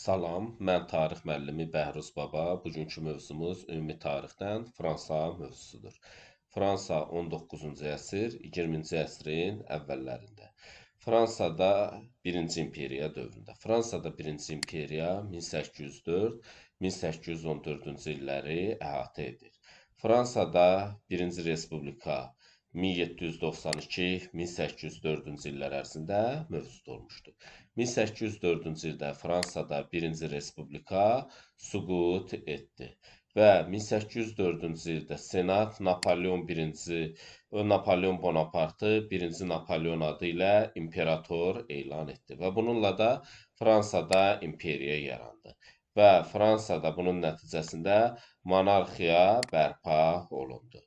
Salam, mən tarix müəllimi Bəhruz Baba. Bugünkü mövzumuz ümumi tarixdən Fransa mövzusudur. Fransa 19-cu əsr, 20-ci əsrin əvvəllərində. Fransada 1-ci imperiya dövründə. Fransada 1-ci imperiya 1804-1814-cü illəri əhatə edir. Fransada 1-ci respublika 1792-1804-cü illər ərzində mövcud olmuşdur. 1804-cü ildə Fransada 1-ci respublika süqut etdi və 1804-cü ildə Senat Napoleon Bonapartı 1-ci Napoleon adı ilə imperator elan etdi və bununla da Fransada imperiya yarandı və Fransada bunun nəticəsində monarxiya bərpa olundu.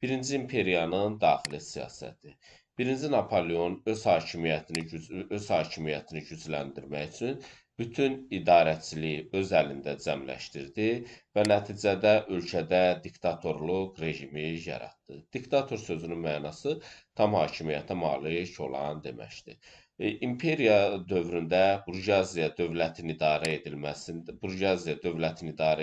Birinci imperiyanın daxili siyasəti. Birinci Napoleon öz hakimiyyətini gücləndirmək üçün bütün idarəçiliyi öz əlində cəmləşdirdi və nəticədə ölkədə diktatorluq rejimi yaratdı. Diktator sözünün mənası tam hakimiyyətə malik olan deməkdir. İmperiya dövründə burjuaziya dövlətin idarə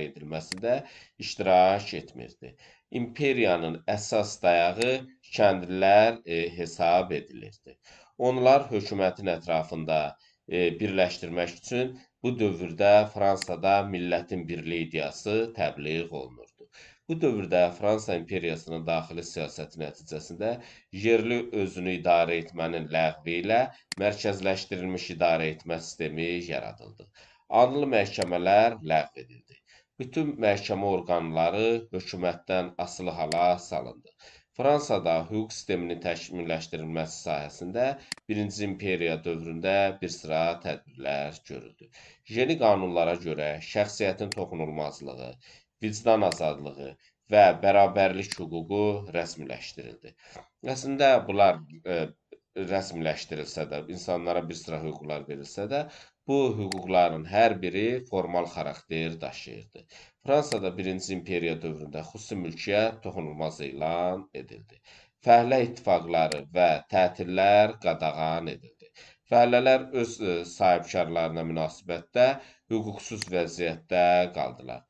edilməsində iştirak etmirdi. İmperiyanın əsas dayağı kəndlilər hesab edilirdi. Onlar hökumətin ətrafında birləşdirmək üçün bu dövrdə Fransada millətin birliyi ideyası təbliğ olunurdu. Bu dövrdə Fransa imperiyasının daxili siyasəti nəticəsində yerli özünü idarə etmənin ləğvi ilə mərkəzləşdirilmiş idarə etmə sistemi yaradıldı. Adlı məhkəmələr ləğv edildi. Bütün məhkəmə orqanları hökumətdən asılı hala salındı. Fransada hüquq sisteminin təkmilləşdirilməsi sahəsində 1-ci imperiya dövründə bir sıra tədbirlər görüldü. Yeni qanunlara görə şəxsiyyətin toxunulmazlığı, vicdan azadlığı və bərabərlik hüququ rəsmiləşdirildi. Əslində bunlar rəsmiləşdirilsə də, insanlara bir sıra hüquqlar verilsə də, bu hüquqların hər biri formal xarakter daşıyırdı. Fransada 1-ci imperiya dövründə xüsusi mülkiyyət toxunulmaz elan edildi. Fəhlə ittifaqları və tətillər qadağan edildi. Fəhlələr öz sahibkarlarına münasibətdə hüquqsuz vəziyyətdə qaldılar.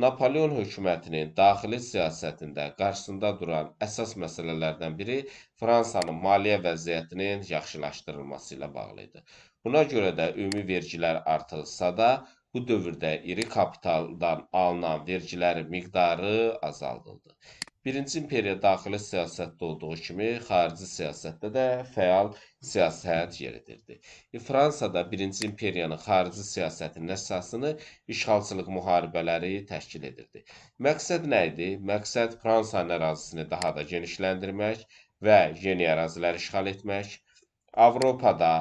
Napoleon hökumətinin daxili siyasətində qarşısında duran əsas məsələlərdən biri Fransanın maliyyə vəziyyətinin yaxşılaşdırılması ilə bağlı idi. Buna görə də ümumi vergilər artırılsa da, bu dövrdə iri kapitaldan alınan vergilərin miqdarı azaldıldı. Birinci imperiya daxili siyasətdə olduğu kimi, xarici siyasətdə də fəal siyasət yeridirdi. Fransada 1-ci imperiyanın xarici siyasətinin əsasını işğalçılıq müharibələri təşkil edirdi. Məqsəd nə idi? Məqsəd Fransanın ərazisini daha da genişləndirmək və yeni ərazilər işğal etmək, Avropada,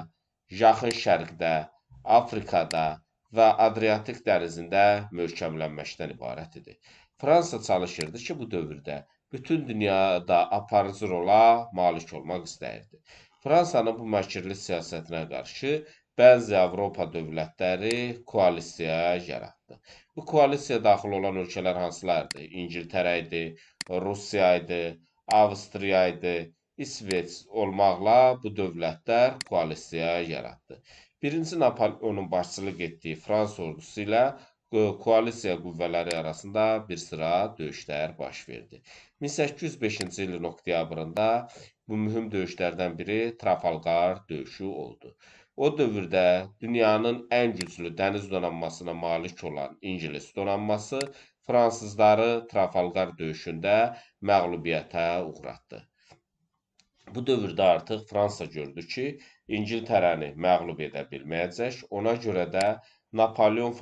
Yaxın Şərqdə, Afrikada və Adriatik dənizində möhkəmlənməkdən ibarət idi. Fransa çalışırdı ki, bu dövrdə bütün dünyada aparıcı rola malik olmaq istəyirdi. Fransanın bu məkirli siyasətinə qarşı bəzi Avropa dövlətləri koalisiya yaratdı. Bu koalisiyaya daxil olan ölkələr hansılardır? İngiltərə idi, Rusiya idi, Avstriya idi, İsveç olmaqla bu dövlətlər koalisiya yaratdı. Birinci Napoleonun başçılıq etdiyi Fransa ordusu ilə koalisiya qüvvələri arasında bir sıra döyüşlər baş verdi. 1805-ci ilin oktyabrında bu mühüm döyüşlərdən biri Trafalgar döyüşü oldu. O dövrdə dünyanın ən güclü dəniz donanmasına malik olan İngilis donanması fransızları Trafalgar döyüşündə məğlubiyyətə uğratdı. Bu dövrdə artıq Fransa gördü ki, İngiltərəni məğlub edə bilməyəcək. Ona görə də Napoleon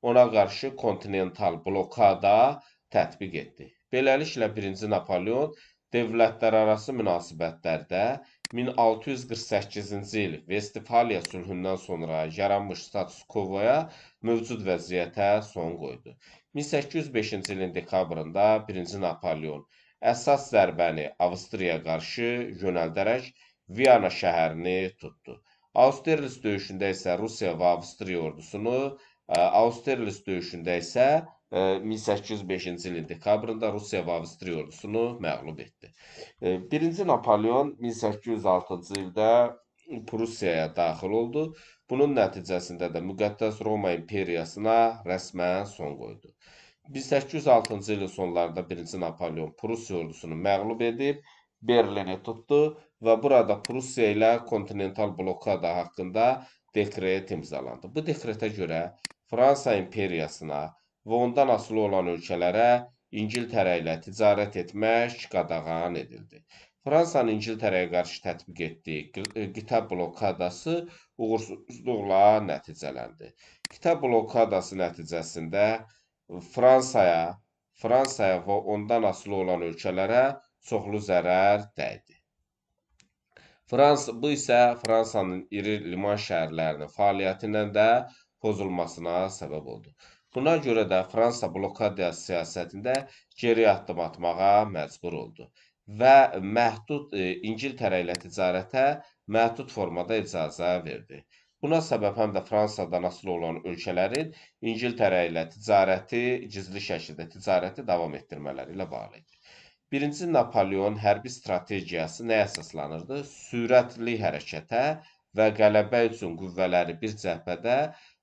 ona qarşı kontinental blokada tətbiq etdi. Beləliklə 1-ci Napoleon dövlətlərarası münasibətlərdə 1648-ci il Vestfaliya sülhündən sonra yaranmış status quo-ya mövcud vəziyyətə son qoydu. 1805-ci ilin dekabrında 1-ci Napoleon əsas zərbəni Avstriyaya qarşı yönəldərək Viyana şəhərini tutdu. Austerlitz döyüşündə isə Rusiya və Avstriya ordusunu, Austerlitz döyüşündə isə 1805-ci ilin dekabrında Rusiya və Avstriya ordusunu məğlub etdi. 1-ci Napoleon 1806-cı ildə Prusiyaya daxil oldu. Bunun nəticəsində də Müqəddəs Roma imperiyasına rəsmən son qoydu. 1806-cı ilin sonlarında 1-ci Napoleon Prusiya ordusunu məğlub edib, Berlini tutdu və burada Prusiya ilə kontinental blokada haqqında dekret imzalandı. Bu dekretə görə Fransa imperiyasına və ondan asılı olan ölkələrə İngiltərə ilə ticarət etmək qadağan edildi. Fransanın İngiltərəyə qarşı tətbiq etdiyi qitə blokadası uğursuzluqla nəticələndi. Qitə blokadası nəticəsində Fransaya və ondan asılı olan ölkələrə çoxlu zərər dəydi. Bu isə Fransanın iri liman şəhərlərinin fəaliyyətinin də pozulmasına səbəb oldu. Buna görə də Fransa blokadiya siyasətində geri addım atmağa məcbur oldu və İngiltərə ilə ticarətə məhdud formada icazə verdi. Buna səbəb həm də Fransadan asılı olan ölkələrin İngiltərə ilə gizli şəkildə ticarəti davam etdirmələri ilə bağlı idi. 1-ci Napoleon hərbi strategiyası nəyə əsaslanırdı? Sürətli hərəkətə və qələbə üçün qüvvələri bir cəbhədə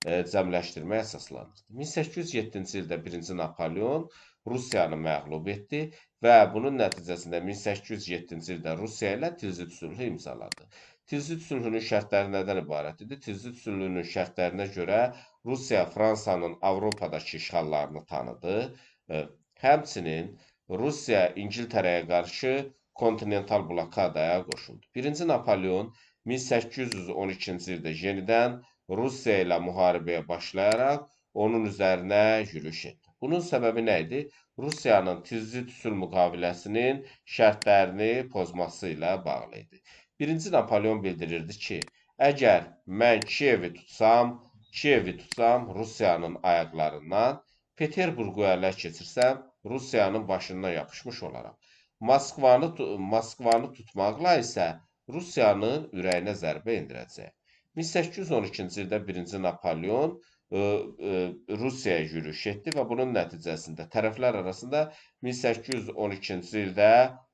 cəmləşdirməyə əsaslanırdı. 1807-ci ildə 1-ci Napoleon Rusiyanı məğlub etdi və bunun nəticəsində 1807-ci ildə Rusiya ilə Tilsit sülhü imzaladı. Tilsit sülhünün şərtləri nədən ibarət idi? Tilsit sülhünün şərtlərinə görə Rusiya Fransanın Avropadakı işğallarını tanıdı. Həmçinin Rusiya İngiltərəyə qarşı kontinental blokadaya qoşuldu. 1-ci Napoleon 1812-ci ildə yenidən Rusiya ilə müharibəyə başlayaraq onun üzərinə yürüş etdi. Bunun səbəbi nə idi? Rusiyanın Tilsit sülh müqaviləsinin şərtlərini pozması ilə bağlı idi. 1-ci Napoleon bildirirdi ki, əgər mən Kiyevi tutsam Rusiyanın ayaqlarından, Peterburqu ələ keçirsəm, Rusiyanın başından yapışmış olaram. Moskvanı tutmaqla isə Rusiyanın ürəyinə zərbə endirəcək. 1812-ci ildə 1-ci Napoleon Rusiyaya yürüş etdi və bunun nəticəsində tərəflər arasında 1812-ci ildə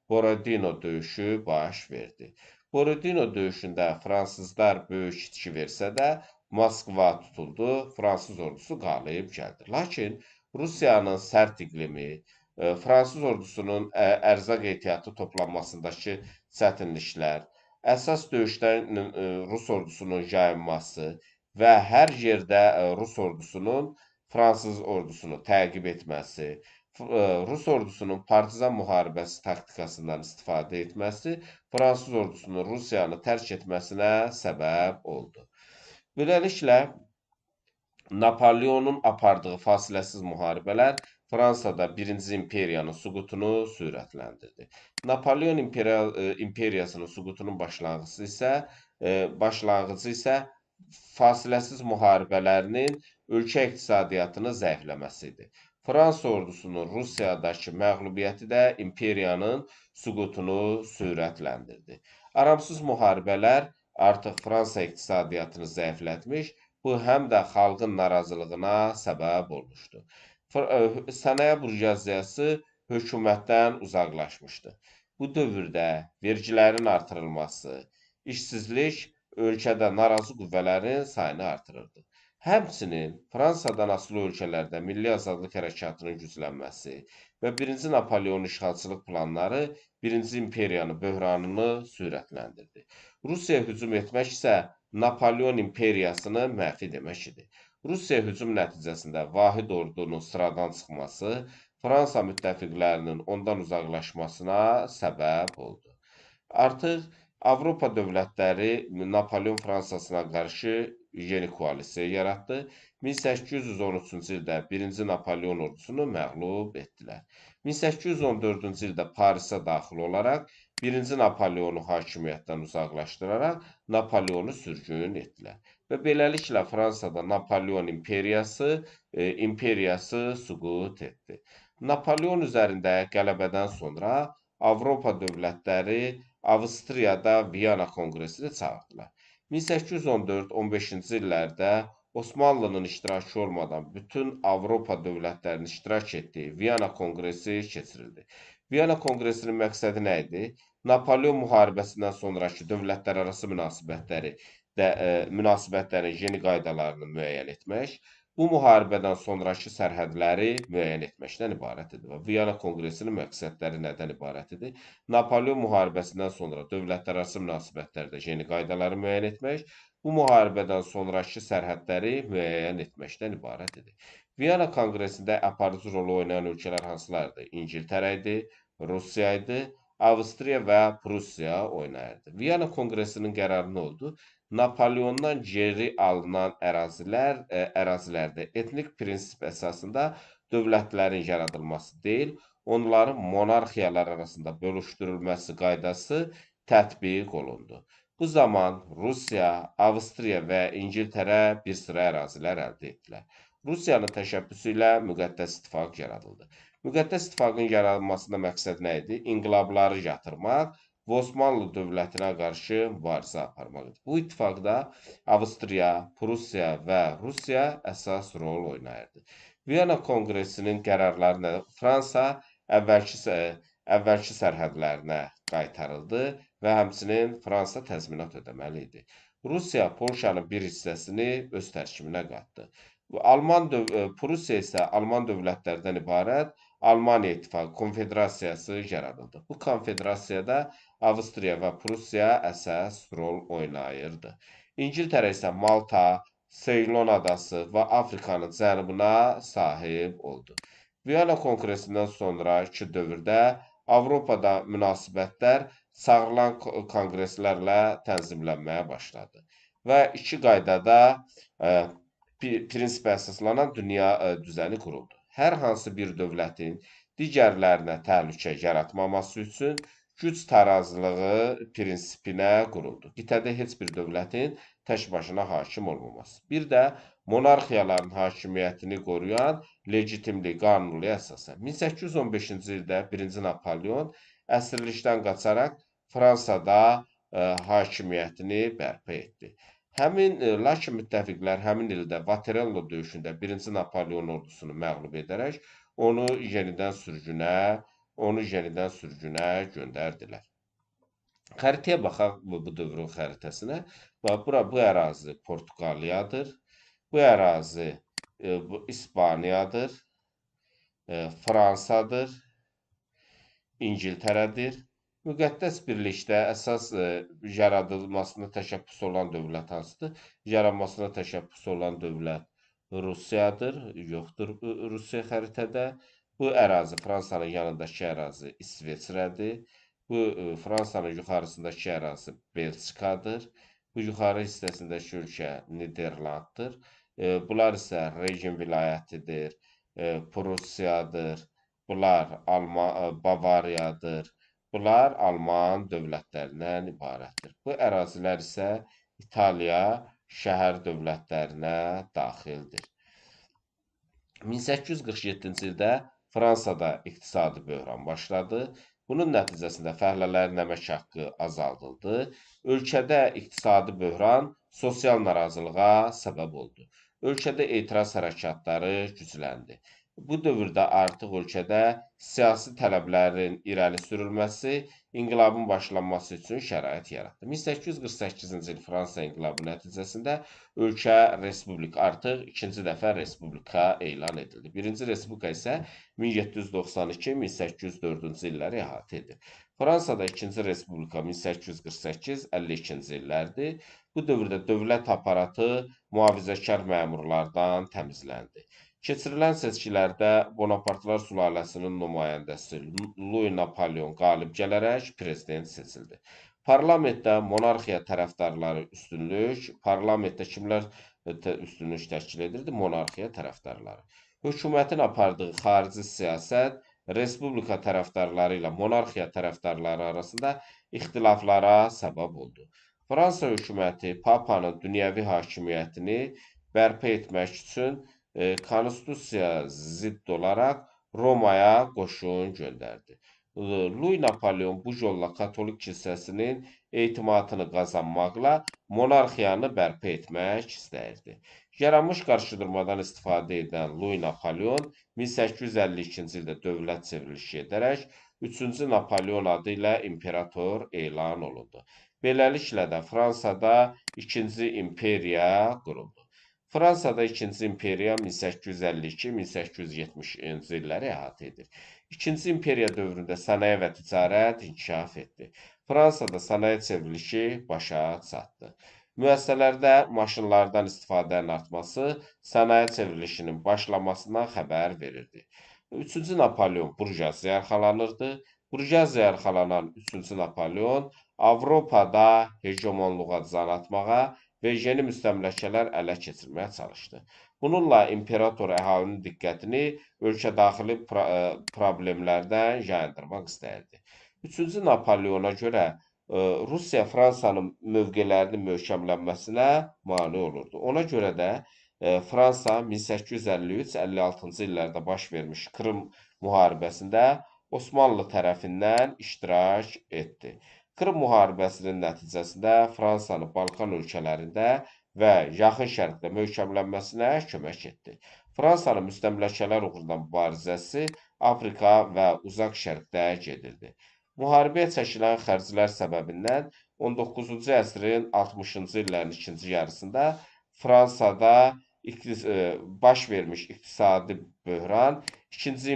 Borodino döyüşü baş verdi. Borodino döyüşündə fransızlar böyük itki versə də Moskva tutuldu, fransız ordusu qalib gəldi. Lakin Rusiyanın sərt iqlimi, fransız ordusunun ərzaq ehtiyatı toplanmasındakı çətinliklər, əsas döyüşlərin Rus ordusunun yayınması və hər yerdə Rus ordusunun fransız ordusunu təqib etməsi, Rus ordusunun partizan müharibəsi taktikasından istifadə etməsi fransız ordusunun Rusiyanı tərk etməsinə səbəb oldu. Beləliklə, Napoleonun apardığı fasiləsiz müharibələr Fransada 1-ci imperiyanın süqutunu sürətləndirdi. Napoleon imperiyasının süqutunun başlanğıcı isə fasiləsiz müharibələrinin ölkə iqtisadiyyatını zəifləməsi idi. Fransa ordusunun Rusiyadakı məğlubiyyəti də imperiyanın süqutunu sürətləndirdi. Aramsız müharibələr artıq Fransa iqtisadiyyatını zəiflətmiş, bu həm də xalqın narazılığına səbəb olmuşdu. Sənaye burjaziyası hökumətdən uzaqlaşmışdı. Bu dövrdə vergilərin artırılması, işsizlik ölkədə narazı qüvvələrin sayını artırırdı. Həmçinin Fransadan asılı ölkələrdə milli azadlıq hərəkatının güclənməsi və 1-ci Napoleonun işğalçılıq planları 1-ci imperiyanın böhranını sürətləndirdi. Rusiyaya hücum etmək isə Napoleon imperiyasını məhv etmək idi. Rusiya hücum nəticəsində vahid ordunun sıradan çıxması Fransa müttəfiqlərinin ondan uzaqlaşmasına səbəb oldu. Artıq Avropa dövlətləri Napoleon Fransasına qarşı yeni koalisiya yaratdı. 1813-cü ildə 1-ci Napoleon ordusunu məğlub etdilər. 1814-cü ildə Parisə daxil olaraq 1-ci Napoleonu hakimiyyətdən uzaqlaşdıraraq Napoleonu sürgün etdilər. Və beləliklə Fransada Napoleon imperiyası süqut etdi. Napoleon üzərində qələbədən sonra Avropa dövlətləri Avstriyada Viyana konqresini çağırdılar. 1814-15-ci illərdə Osmanlının iştirakı olmadan bütün Avropa dövlətlərinin iştirak etdiyi Viyana konqresi keçirildi. Viyana konqresinin məqsədi nə idi? Napolyon müharibəsindən sonrakı dövlətlərarası münasibətlərin yeni qaydalarını müəyyən etmək, bu müharibədən sonrakı sərhədləri müəyyən etməkdən ibarət idi. Və Viyana Konqresinin məqsədləri nədən ibarət idi? Napolyon müharibəsindən sonra dövlətlərarası münasibətlərdə yeni qaydaları müəyyən etmək, bu müharibədən sonrakı sərhədləri müəyyən etməkdən ibarət idi. Viyana Konqresində aparıcı rolu oynayan ölkələr hansılardır? İngiltərə idi, Rusiya idi, Avstriya və Prussiya oynayırdı. Viyana Konqresinin qərarı nə oldu? Napoleondan geri alınan ərazilərdə etnik prinsip əsasında dövlətlərin yaradılması deyil, onların monarxiyalar arasında bölüşdürülməsi qaydası tətbiq olundu. Bu zaman Rusiya, Avstriya və İngiltərə bir sıra ərazilər əldə etdilər. Rusiyanın təşəbbüsü ilə müqəddəs ittifaq yaradıldı. Müqəddəs ittifaqın yaradılmasında məqsəd nə idi? İnqilabları yatırmaq və Osmanlı dövlətinə qarşı mübarizə aparmaq idi. Bu ittifaqda Avstriya, Prussiya və Rusiya əsas rol oynayırdı. Viyana Konqresinin qərarları nədir? Fransa əvvəlki sərhədlərinə qaytarıldı və həmçinin Fransa təzminat ödəməli idi. Rusiya Polşanın bir hissəsini öz tərkibinə qatdı. Prussiya isə Alman dövlətlərdən ibarət Almaniya İttifaqı Konfederasiyası yaradıldı. Bu konfederasiyada Avstriya və Prussiya əsas rol oynayırdı. İngiltərə isə Malta, Seylon adası və Afrikanın cənubuna sahib oldu. Viyana Konqresindən sonraki dövrdə Avropada münasibətlər çağırılan konqreslərlə tənzimlənməyə başladı və iki qaydada prinsipə əsaslanan dünya düzəni quruldu. Hər hansı bir dövlətin digərlərinə təhlükə yaratmaması üçün güc tarazılığı prinsipinə quruldu. Qitədə heç bir dövlətin tək başına hakim olmaması. Bir də monarxiyaların hakimiyyətini qoruyan legitimli, qanunlu əsasa. 1815-ci ildə 1-ci Napolyon əsirlikdən qaçaraq Fransada hakimiyyətini bərpa etdi. Lakin müttəfiqlər həmin ildə Vaterello döyüşündə 1-ci Napolyon ordusunu məğlub edərək onu yenidən sürgünə göndərdilər. Xəritəyə baxaq bu dövrün xəritəsinə. Bu ərazi Portuqaliyadır. Bu ərazi İspaniyadır. Fransadır. İngiltərədir. Müqəddəs birlikdə əsas yaradılmasına təşəbbüs olan dövlət hansıdır? Yaranmasına təşəbbüs olan dövlət Rusiyadır, yoxdur Rusiya xəritədə. Bu ərazi Fransanın yanındakı ərazi İsveçrədir. Bu Fransanın yuxarısındakı ərazi Belçikadır. Bu yuxarı hissəsindəki ölkə Niderlanddır. Bunlar isə Regen vilayətidir, Prussiyadır, bunlar Bavariyadır. Bunlar Alman dövlətlərindən ibarətdir. Bu ərazilər isə İtaliya şəhər dövlətlərinə daxildir. 1847-ci ildə Fransada iqtisadi böhran başladı. Bunun nəticəsində fəhlələrin əmək haqqı azaldıldı. Ölkədə iqtisadi böhran sosial narazılığa səbəb oldu. Ölkədə etiraz hərəkatları gücləndi. Bu dövrdə artıq ölkədə siyasi tələblərin irəli sürülməsi inqilabın başlanması üçün şərait yaratdı. 1848-ci il Fransa inqilabı nəticəsində ölkə artıq ikinci dəfə respublika elan edildi. Birinci respublika isə 1792-1804-cü illəri əhatə edir. Fransada ikinci respublika 1848-52-ci illərdir. Bu dövrdə dövlət aparatı mühafizəkar məmurlardan təmizləndi. Keçirilən seçkilərdə Bonapartlar sülaləsinin nümayəndəsi Louis Napolyon qalib gələrək prezident seçildi. Parlamentdə monarxiya tərəfdarları parlamentdə kimlər üstünlük təşkil edirdi? Monarxiya tərəfdarları. Hökumətin apardığı xarici siyasət respublika tərəfdarları ilə monarxiya tərəfdarları arasında ixtilaflara səbəb oldu. Fransa hökuməti Papanın dünyəvi hakimiyyətini bərpa etmək üçün konstitusiyaya zidd olaraq Romaya qoşun göndərdi. Louis Napolyon bu yolla katolik kilsəsinin etimadını qazanmaqla monarxiyanı bərpa etmək istəyirdi. Yaranmış qarşıdurmadan istifadə edən Louis Napolyon 1852-ci ildə dövlət çevrilişi edərək 3-cü Napoleon adı ilə imperator elan olundu. Beləliklə də Fransada 2-ci imperiya quruldu. Fransada 2-ci imperiya 1852-1870-ci illəri əhatə edir. 2-ci imperiya dövründə sənaye və ticarət inkişaf etdi. Fransada sənaye çevrilişi başa çatdı. Müəssisələrdə maşınlardan istifadənin artması sənaye çevrilişinin başlamasından xəbər verirdi. 3-cü Napoleon burjuaziya arxalanırdı. Burjuaziya arxalanan 3-cü Napoleon Avropada hegemonluğa can atmağa və yeni müstəmləkələr ələ keçirməyə çalışdı. Bununla imperator əhalinin diqqətini ölkə daxili problemlərdən yayındırmaq istəyirdi. 3-cü Napoleona görə Rusiya Fransanın mövqelərinin möhkəmlənməsinə mane olurdu. Ona görə də Fransa 1853-56-cı illərdə baş vermiş Krım müharibəsində Osmanlı tərəfindən iştirak etdi. Krım müharibəsinin nəticəsində Fransanın Balkan ölkələrində və Yaxın Şərqdə möhkəmlənməsinə kömək etdi. Fransanın müstəmləkələr uğrunda mübarizəsi Afrika və Uzaq Şərqdə gedirdi. Müharibəyə çəkilən xərclər səbəbindən 19-cu əsrin 60-cı illərin ikinci yarısında Fransada baş vermiş iqtisadi böhran İkinci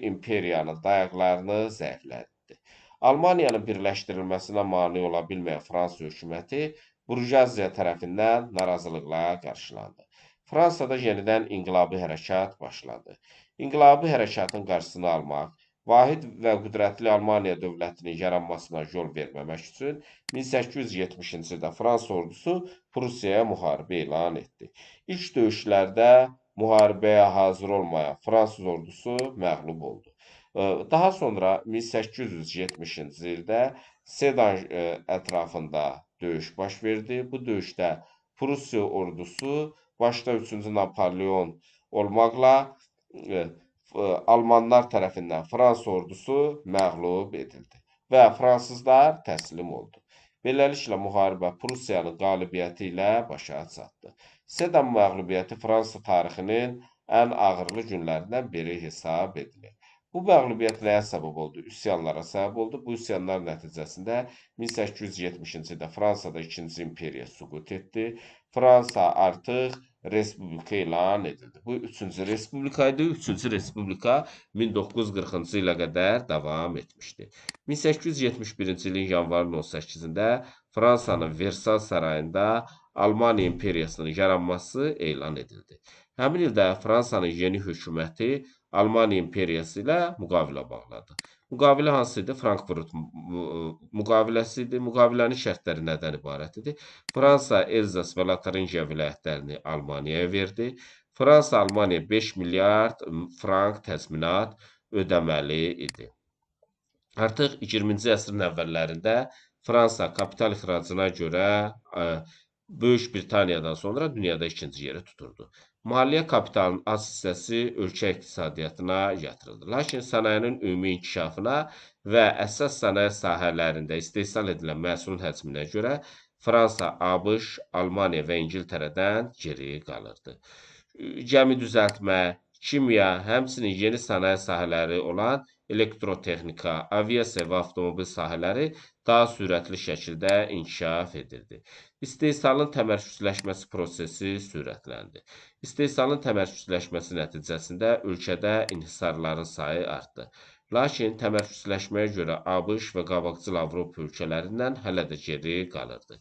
imperiyanın dayaqlarını zəiflətdi. Almaniyanın birləşdirilməsinə mane ola bilməyən Fransa hökuməti burjuaziya tərəfindən narazılıqla qarşılandı. Fransada yenidən inqilabi hərəkat başladı. İnqilabi hərəkatın qarşısını almaq, vahid və qüdrətli Almaniya dövlətinin yaranmasına yol verməmək üçün 1870-ci ildə Fransa ordusu Prusiyaya müharibə elan etdi. İlk döyüşlərdə müharibəyə hazır olmayan Fransız ordusu məğlub oldu. Daha sonra 1870-ci ildə Sedan ətrafında döyüş baş verdi. Bu döyüşdə Prusiya ordusu başda 3-cü Napoleon olmaqla Almanlar tərəfindən Fransa ordusu məğlub edildi və fransızlar təslim oldu. Beləliklə müharibə Prusiyanın qalibiyyəti ilə başa çatdı. Sedan məğlubiyyəti Fransa tarixinin ən ağırlı günlərindən biri hesab edilir. Bu məğlubiyyət nəyə səbəb oldu? Üsyanlara səbəb oldu. Bu üsyanlar nəticəsində 1870-ci ildə Fransada 2-ci imperiya süqut etdi. Fransa artıq respublika elan edildi. Bu 3-cü respublika idi. 3-cü respublika 1940-cı ilə qədər davam etmişdi. 1871-ci ilin yanvarın 18-də Fransanın Versal sarayında Almaniya imperiyasının yaranması elan edildi. Həmin ildə Fransanın yeni hökuməti Almaniya imperiyası ilə müqavilə bağladı. Müqavilə hansı idi? Frankfurt müqaviləsi idi. Müqavilənin şərtləri nədən ibarət idi? Fransa, Elzas və Lotaringiya vilayətlərini Almaniyaya verdi. Fransa Almaniyaya 5 milyard frank təzminat ödəməli idi. Artıq 20-ci əsrin əvvəllərində Fransa kapital ixracına görə Böyük Britaniyadan sonra dünyada ikinci yeri tuturdu. Maliyyə kapitalının az hissəsi ölkə iqtisadiyyatına yatırıldı. Lakin sənayenin ümumi inkişafına və əsas sənaye sahələrində istehsal edilən məhsulun həcminə görə Fransa, ABŞ, Almaniya və İngiltərədən geri qalırdı. Gəmi düzəltmə, kimya, həmçinin yeni sənaye sahələri olan elektrotexnika, aviasiya və avtomobil sahələri daha sürətli şəkildə inkişaf edirdi. İstehsalın təmərküzləşməsi prosesi sürətləndi. İstehsalın təmərküzləşməsi nəticəsində ölkədə inhisarların sayı artdı. Lakin təmərküzləşməyə görə ABŞ və qabaqcıl Avropa ölkələrindən hələ də geri qalırdı.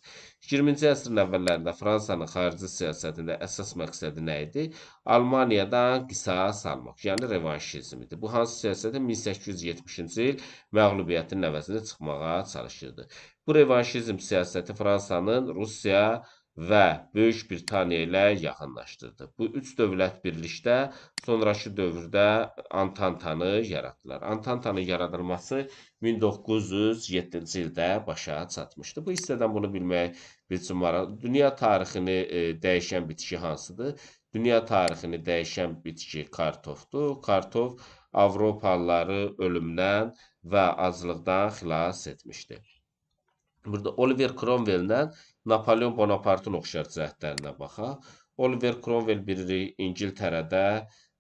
20-ci əsrin əvvəllərində Fransanın xarici siyasətində əsas məqsədi nə idi? Almaniyadan qisas almaq, yəni revanşizm idi. Bu hansı siyasətin 1870-ci il məğlubiyyətinin əvəzini çıxmağa çalışırdı. Bu revanşizm siyasəti Fransanın Rusiya və Böyük Britaniya ilə yaxınlaşdırdı. Bu üç dövlət birlikdə sonrakı dövrdə Antantanı yaratdılar. Antantanın yaradılması 1907-ci ildə başa çatmışdı. Bu hissədən bunu bilmək üçün maraqlı. Dünya tarixini dəyişən bitki hansıdır? Dünya tarixini dəyişən bitki kartofdur. Kartof Avropalıları ölümdən və aclıqdan xilas etmişdi. Burada Oliver Cromwell-lə Napoleon Bonaparte'ın oxşar cəhətlərinə baxaq. Oliver Cromwell biri İngiltərədə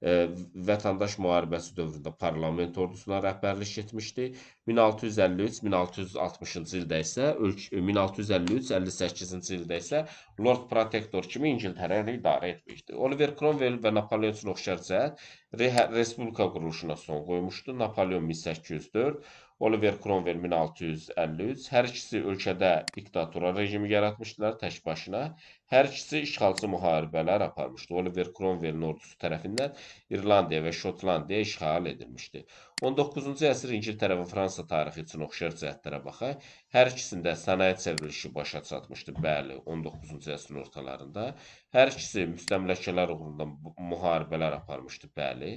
Vətəndaş müharibəsi dövründə parlament ordusuna rəhbərlik etmişdi. 1653-1660-cı ildə isə 1653-58-ci ildə isə Lord Protector kimi İngiltərəni idarə etmişdi. Oliver Cromwell və Napoleon üçün oxşar cəhət respublika quruluşuna son qoymuşdu. Napoleon 1804, Oliver Cromwell 1653. Hər ikisi ölkədə diktatura rejimi yaratmışdılar tək başına. Hər ikisi işğalçı müharibələr aparmışdı. Oliver Cromwell'in ordusu tərəfindən İrlandiya və Şotlandiya işğal edilmişdi. 19-cu əsr İngiltərə və Fransa tarixi üçün oxşar cəhətlərə baxaq. Hər ikisində sənaye çevrilişi başa çatmışdı, bəli, 19-cu əsrin ortalarında. Hər ikisi müstəmləkələr uğrunda müharibələr aparmışdı, bəli.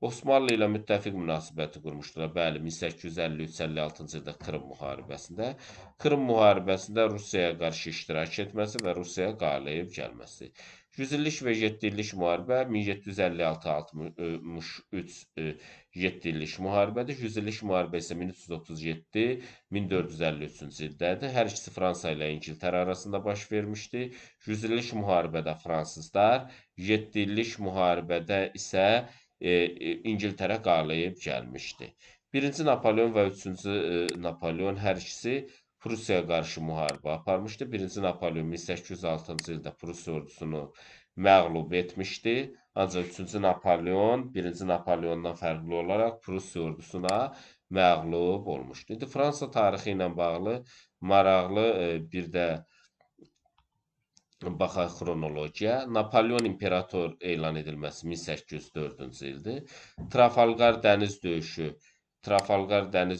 Osmanlı ilə müttəfiq münasibəti qurmuşdular, bəli, 1853-56-cı ildə Krım müharibəsində. Krım müharibəsində Rusiyaya qarşı iştirak etməsi və Rusiyaya qalib gəlməsi. 100 illik və 7 illik müharibə 1756-63 7 illik müharibədir. 100 illik müharibə isə 1337-1453-cü ildədir. Hər ikisi Fransa ilə İngiltərə arasında baş vermişdi. 100 illik müharibədə fransızlar, 7 illik müharibədə isə İngiltərə qalib gəlmişdi. 1-ci Napoleon və 3-cü Napoleon hər ikisi Prusiyaya qarşı müharibə aparmışdı. 1-ci Napoleon 1806-cı ildə Prusiya ordusunu məğlub etmişdi. Ancaq 3-cü Napoleon 1-ci Napoleondan fərqli olaraq Prusiya ordusuna məğlub olmuşdu. İndi Fransa tarixi ilə bağlı maraqlı bir də baxaq xronologiya. Napoleon imperator elan edilməsi 1804-cü ildir. Trafalgar dəniz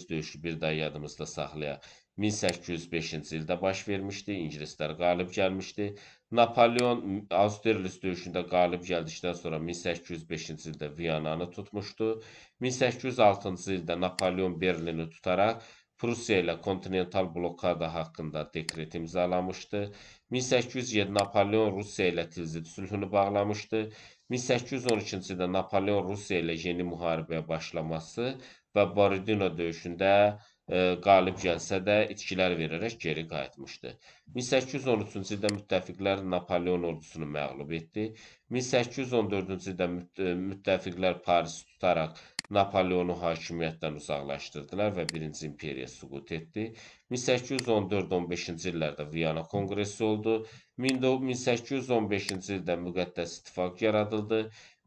döyüşü bir daha yadımızda saxlayaq. 1805-ci ildə baş vermişdi. İngilislər qalib gəlmişdi. Napoleon Austerlitz döyüşündə qalib gəldikdən sonra 1805-ci ildə Viyananı tutmuşdu. 1806-cı ildə Napoleon Berlini tutaraq Prusiya ilə kontinental blokada haqqında dekret imzalamışdı. 1807 Napoleon Rusiya ilə Tilsit sülhünü bağlamışdı. 1812-ci ildə Napoleon Rusiya ilə yeni müharibəyə başlaması və Borodino döyüşündə qalib gəlsə də itkilər verərək geri qayıtmışdı. 1813-cü ildə müttəfiqlər Napoleon ordusunu məğlub etdi. 1814-cü ildə müttəfiqlər Parisi tutaraq Napoleonu hakimiyyətdən uzaqlaşdırdılar və 1-ci imperiya süqut etdi. 1814-15-ci illərdə Viyana konqresi oldu. 1815-ci ildə müqəddəs ittifaq yaradıldı.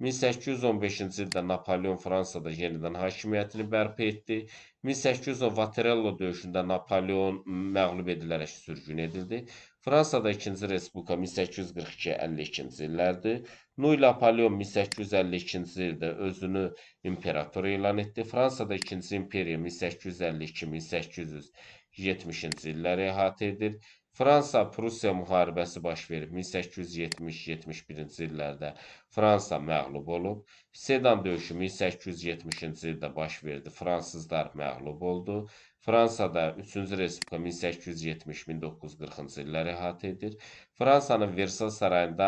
1815-ci ildə Napoleon Fransada yenidən hakimiyyətini bərpa etdi. 1810 Vaterello döyüşündə Napoleon məğlub edilərək sürgün edildi. Fransada 2-ci Respublika 1842-52-ci illərdir. Louis Napoleon 1852-ci ildə özünü imperator elan etdi. Fransada 2-ci imperiya 1852-1870-ci illəri əhatə edir. Fransa-Prusiya müharibəsi baş verib 1870-71-ci illərdə Fransa məğlub olub. Sedan döyüşü 1870-ci ildə baş verdi. Fransızlar məğlub oldu. Fransada 3-cü Respublika 1870-1940-cı illəri əhatə edir. Fransanın Versal sarayında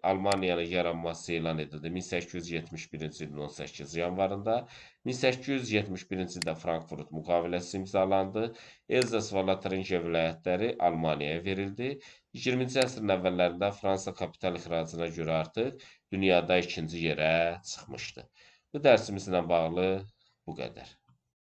Almaniyanın yaranması elan edildi 1871-ci ilin 18 yanvarında. 1871-ci ildə Frankfurt müqaviləsi imzalandı. Elzas və Lotringiya vilayətləri Almaniyaya verildi. 20-ci əsrin əvvəllərində Fransa kapital ixracına görə artıq dünyada ikinci yerə çıxmışdı. Bu dərsimizlə bağlı bu qədər.